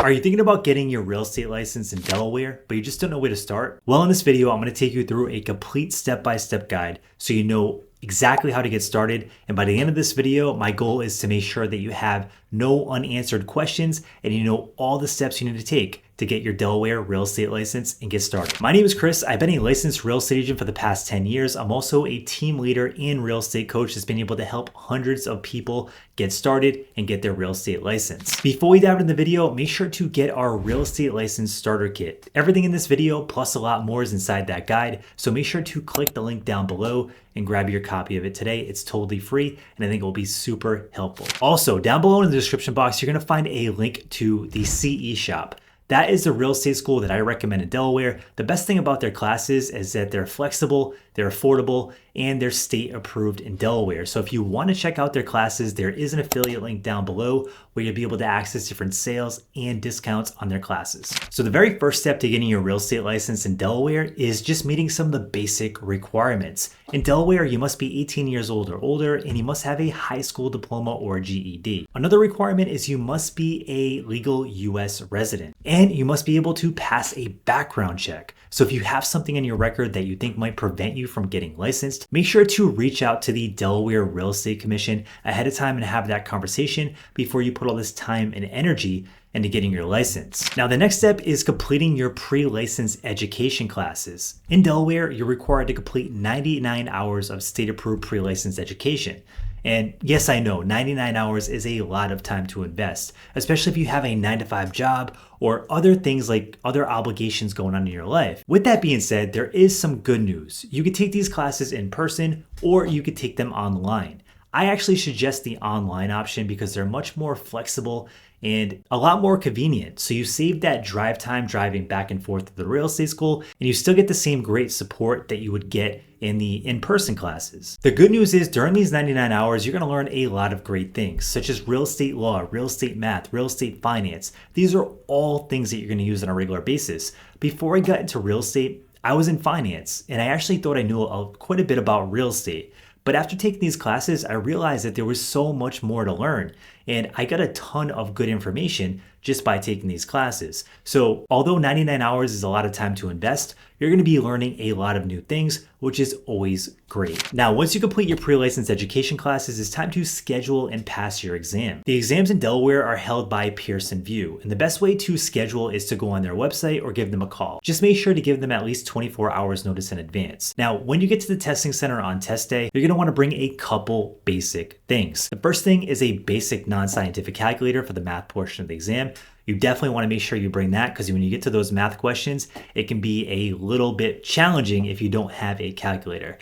Are you thinking about getting your real estate license in Delaware, but you just don't know where to start? Well, in this video, I'm going to take you through a complete step-by-step guide so you know exactly how to get started. And by the end of this video, my goal is to make sure that you have no unanswered questions and you know all the steps you need to take to get your Delaware real estate license and get started. My name is Chris. I've been a licensed real estate agent for the past 10 years. I'm also a team leader and real estate coach that's been able to help hundreds of people get started and get their real estate license. Before we dive into the video, make sure to get our real estate license starter kit. Everything in this video plus a lot more is inside that guide. So make sure to click the link down below and grab your copy of it today. It's totally free and I think it will be super helpful. Also, down below in the description box, you're gonna find a link to the CE shop. That is the real estate school that I recommend in Delaware. The best thing about their classes is that they're flexible, they're affordable, and they're state approved in Delaware. So if you want to check out their classes, there is an affiliate link down below where you'll be able to access different sales and discounts on their classes. So the very first step to getting your real estate license in Delaware is just meeting some of the basic requirements. In Delaware, you must be 18 years old or older, and you must have a high school diploma or GED. Another requirement is you must be a legal US resident, and you must be able to pass a background check. So if you have something in your record that you think might prevent you from getting licensed, make sure to reach out to the Delaware Real Estate Commission ahead of time and have that conversation before you put all this time and energy into getting your license. Now, the next step is completing your pre-license education classes. In Delaware, you're required to complete 99 hours of state-approved pre-license education. And yes, I know 99 hours is a lot of time to invest, especially if you have a 9-to-5 job or other things like other obligations going on in your life. With that being said, there is some good news. You could take these classes in person or you could take them online. I actually suggest the online option because they're much more flexible and a lot more convenient. So you save that drive time driving back and forth to the real estate school, and you still get the same great support that you would get in the in-person classes. The good news is during these 99 hours, you're gonna learn a lot of great things, such as real estate law, real estate math, real estate finance. These are all things that you're gonna use on a regular basis. Before I got into real estate, I was in finance, and I actually thought I knew quite a bit about real estate. But after taking these classes, I realized that there was so much more to learn. And I got a ton of good information just by taking these classes. So although 99 hours is a lot of time to invest, you're gonna be learning a lot of new things, which is always great. Now, once you complete your pre-license education classes, it's time to schedule and pass your exam. The exams in Delaware are held by Pearson VUE, and the best way to schedule is to go on their website or give them a call. Just make sure to give them at least 24 hours notice in advance. Now, when you get to the testing center on test day, you're gonna wanna bring a couple basic things. The first thing is a basic non-scientific calculator for the math portion of the exam. You definitely want to make sure you bring that because when you get to those math questions, it can be a little bit challenging if you don't have a calculator.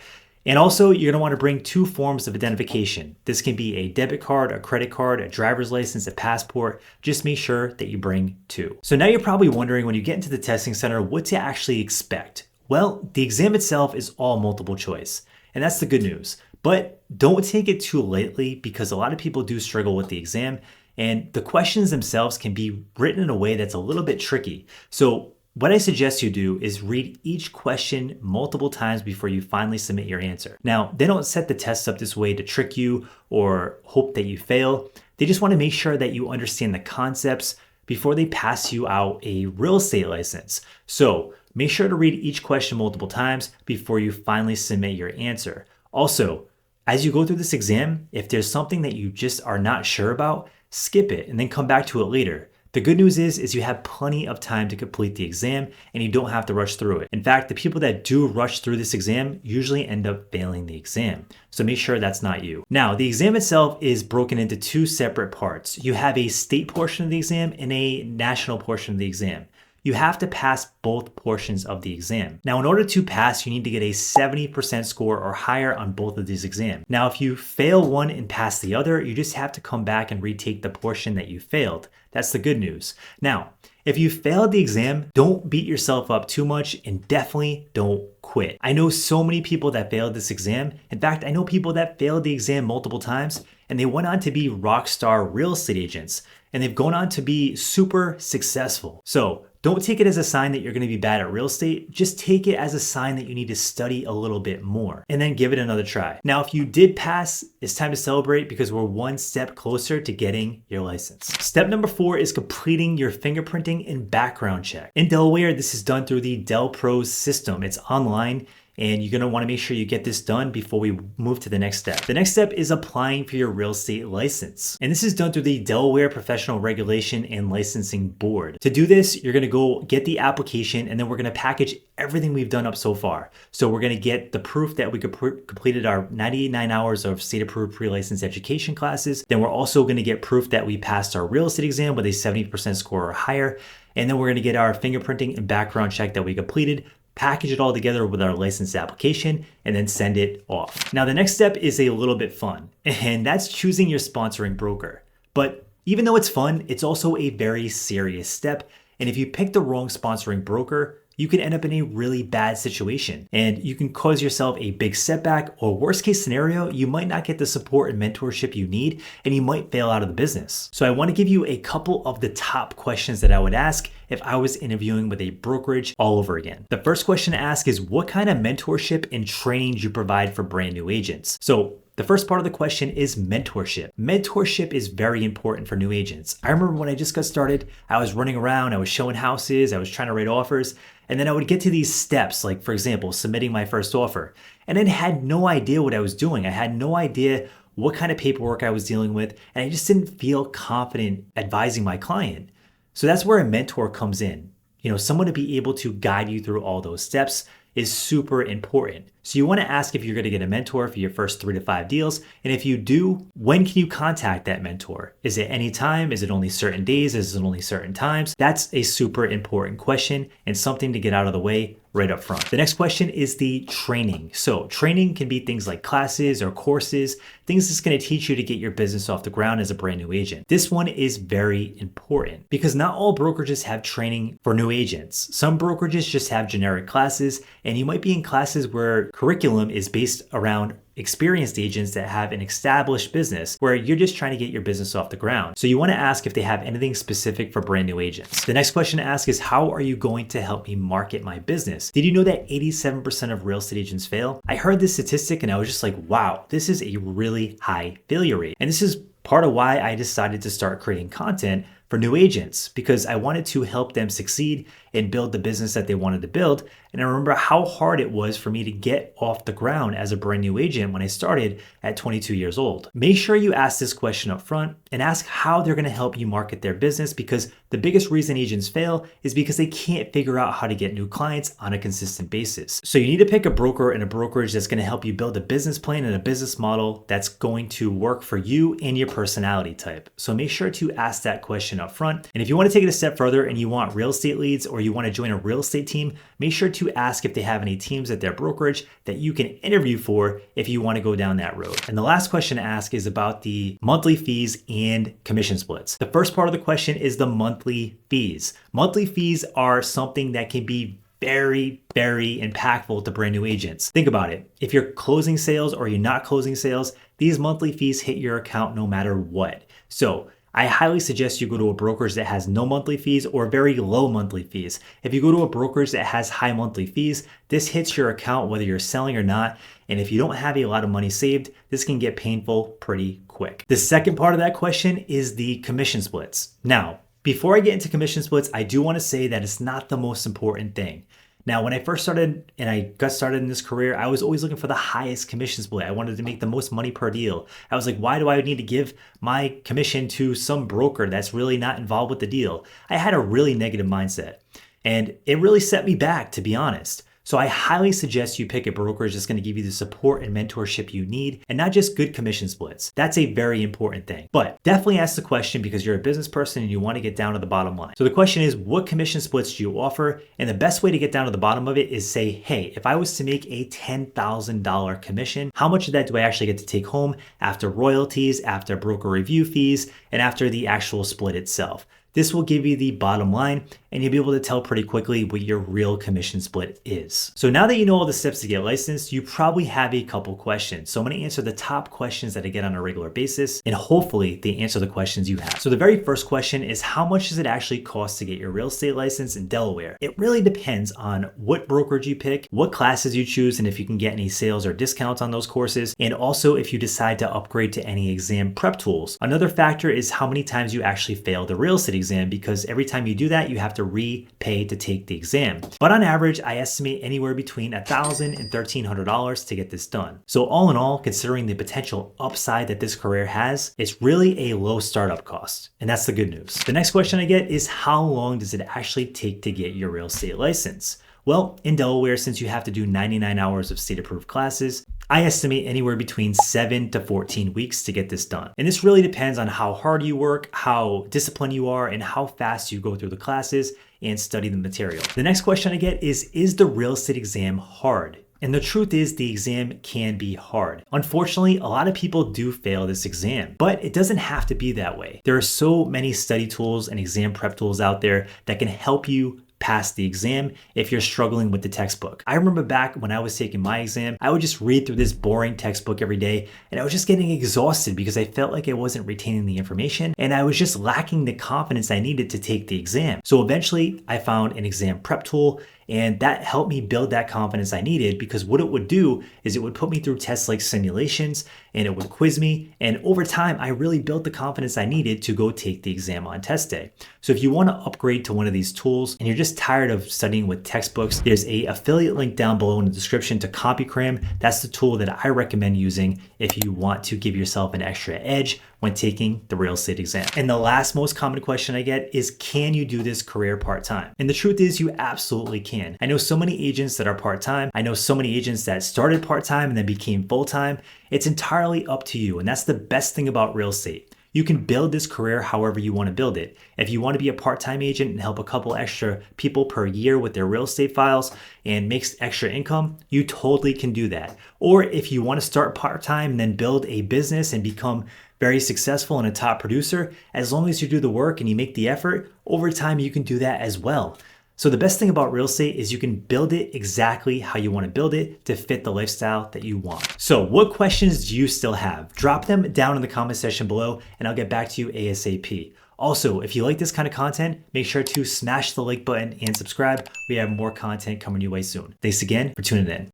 And also, you're going to want to bring 2 forms of identification. This can be a debit card, a credit card, a driver's license, a passport. Just make sure that you bring 2. So now you're probably wondering when you get into the testing center what to actually expect. Well, the exam itself is all multiple choice, and that's the good news. But don't take it too lightly because a lot of people do struggle with the exam. And the questions themselves can be written in a way that's a little bit tricky. So what I suggest you do is read each question multiple times before you finally submit your answer. Now, they don't set the tests up this way to trick you or hope that you fail. They just want to make sure that you understand the concepts before they pass you out a real estate license. So make sure to read each question multiple times before you finally submit your answer. Also, as you go through this exam, if there's something that you just are not sure about, skip it and then come back to it later. The good news is you have plenty of time to complete the exam and you don't have to rush through it. In fact, the people that do rush through this exam usually end up failing the exam. So make sure that's not you. Now, the exam itself is broken into 2 separate parts. You have a state portion of the exam and a national portion of the exam. You have to pass both portions of the exam. Now, in order to pass, you need to get a 70% score or higher on both of these exams. Now, if you fail one and pass the other, you just have to come back and retake the portion that you failed. That's the good news. Now, if you failed the exam, don't beat yourself up too much and definitely don't quit. I know so many people that failed this exam. In fact, I know people that failed the exam multiple times and they went on to be rock star real estate agents and they've gone on to be super successful. So Don't take it as a sign that you're going to be bad at real estate. Just take it as a sign that you need to study a little bit more and then give it another try. Now, if you did pass, it's time to celebrate because we're one step closer to getting your license. Step number 4 is completing your fingerprinting and background check. In Delaware, this is done through the Del Pros system. It's online, and you're gonna wanna make sure you get this done before we move to the next step. The next step is applying for your real estate license. And this is done through the Delaware Professional Regulation and Licensing Board. To do this, you're gonna go get the application, and then we're gonna package everything we've done up so far. So we're gonna get the proof that we completed our 99 hours of state-approved pre-license education classes. Then we're also gonna get proof that we passed our real estate exam with a 70% score or higher. And then we're gonna get our fingerprinting and background check that we completed, package it all together with our license application, and then send it off. Now, the next step is a little bit fun, and that's choosing your sponsoring broker. But even though it's fun, it's also a very serious step. And if you pick the wrong sponsoring broker, you can end up in a really bad situation and you can cause yourself a big setback, or worst case scenario, you might not get the support and mentorship you need and you might fail out of the business. So I want to give you a couple of the top questions that I would ask if I was interviewing with a brokerage all over again. The first question to ask is, what kind of mentorship and training do you provide for brand new agents? So the first part of the question is mentorship. Mentorship is very important for new agents. I remember when I just got started, I was running around, I was showing houses, I was trying to write offers, and then I would get to these steps, like for example, submitting my first offer, and then had no idea what I was doing. I had no idea what kind of paperwork I was dealing with, and I just didn't feel confident advising my client. So that's where a mentor comes in. You know, someone to be able to guide you through all those steps is super important. So you want to ask if you're going to get a mentor for your first 3 to 5 deals. And if you do, when can you contact that mentor? Is it any time? Is it only certain days? Is it only certain times? That's a super important question and something to get out of the way right up front. The next question is the training. So training can be things like classes or courses, things that's going to teach you to get your business off the ground as a brand new agent. This one is very important because not all brokerages have training for new agents. Some brokerages just have generic classes, and you might be in classes where curriculum is based around experienced agents that have an established business where you're just trying to get your business off the ground. So you want to ask if they have anything specific for brand new agents. The next question to ask is, how are you going to help me market my business? Did you know that 87% of real estate agents fail? I heard this statistic and I was just like, wow, this is a really high failure rate. And this is part of why I decided to start creating content for new agents, because I wanted to help them succeed and build the business that they wanted to build. And I remember how hard it was for me to get off the ground as a brand new agent when I started at 22 years old. Make sure you ask this question up front and ask how they're going to help you market their business, because the biggest reason agents fail is because they can't figure out how to get new clients on a consistent basis. So you need to pick a broker and a brokerage that's going to help you build a business plan and a business model that's going to work for you and your personality type. So make sure to ask that question up front. And if you want to take it a step further and you want real estate leads, or you want to join a real estate team, make sure to ask if they have any teams at their brokerage that you can interview for if you want to go down that road. And the last question to ask is about the monthly fees and commission splits. The first part of the question is the monthly fees. Monthly fees are something that can be very, very impactful to brand new agents. Think about it. If you're closing sales or you're not closing sales, these monthly fees hit your account no matter what. So I highly suggest you go to a brokerage that has no monthly fees or very low monthly fees. If you go to a brokerage that has high monthly fees, this hits your account whether you're selling or not. And if you don't have a lot of money saved, this can get painful pretty quick. The second part of that question is the commission splits. Now, before I get into commission splits, I do want to say that it's not the most important thing. Now, when I first started and I got started in this career, I was always looking for the highest commission split. I wanted to make the most money per deal. I was like, why do I need to give my commission to some broker that's really not involved with the deal? I had a really negative mindset, and it really set me back, to be honest. So I highly suggest you pick a brokerage that's going to give you the support and mentorship you need, and not just good commission splits. That's a very important thing. But definitely ask the question because you're a business person and you want to get down to the bottom line. So the question is, what commission splits do you offer? And the best way to get down to the bottom of it is say, hey, if I was to make a $10,000 commission, how much of that do I actually get to take home after royalties, after broker review fees, and after the actual split itself? This will give you the bottom line, and you'll be able to tell pretty quickly what your real commission split is. So now that you know all the steps to get licensed, you probably have a couple questions. So I'm going to answer the top questions that I get on a regular basis, and hopefully they answer the questions you have. So the very first question is, how much does it actually cost to get your real estate license in Delaware? It really depends on what brokerage you pick, what classes you choose, and if you can get any sales or discounts on those courses, and also if you decide to upgrade to any exam prep tools. Another factor is how many times you actually fail the real estate exam, because every time you do that, you have to repay to take the exam. But on average, I estimate anywhere between $1,000 and $1,300 to get this done. So all in all, considering the potential upside that this career has, it's really a low startup cost. And that's the good news. The next question I get is, how long does it actually take to get your real estate license? Well, in Delaware, since you have to do 99 hours of state-approved classes, I estimate anywhere between 7 to 14 weeks to get this done. And this really depends on how hard you work, how disciplined you are, and how fast you go through the classes and study the material. The next question I get is the real estate exam hard? And the truth is, the exam can be hard. Unfortunately, a lot of people do fail this exam, but it doesn't have to be that way. There are so many study tools and exam prep tools out there that can help you pass the exam if you're struggling with the textbook. I remember back when I was taking my exam, I would just read through this boring textbook every day, and I was just getting exhausted because I felt like I wasn't retaining the information and I was just lacking the confidence I needed to take the exam. So eventually I found an exam prep tool, and that helped me build that confidence I needed, because what it would do is it would put me through tests like simulations, and it would quiz me. And over time, I really built the confidence I needed to go take the exam on test day. So if you want to upgrade to one of these tools and you're just tired of studying with textbooks, there's an affiliate link down below in the description to CompuCram. That's the tool that I recommend using if you want to give yourself an extra edge when taking the real estate exam. And the last most common question I get is, can you do this career part-time? And the truth is, you absolutely can. I know so many agents that are part-time. I know so many agents that started part-time and then became full-time. It's entirely up to you. And that's the best thing about real estate. You can build this career however you want to build it. If you want to be a part-time agent and help a couple extra people per year with their real estate files and makes extra income, you totally can do that. Or if you want to start part-time and then build a business and become very successful and a top producer, as long as you do the work and you make the effort, over time you can do that as well. So the best thing about real estate is you can build it exactly how you want to build it to fit the lifestyle that you want. So what questions do you still have? Drop them down in the comment section below and I'll get back to you ASAP. Also, if you like this kind of content, make sure to smash the like button and subscribe. We have more content coming your way soon. Thanks again for tuning in.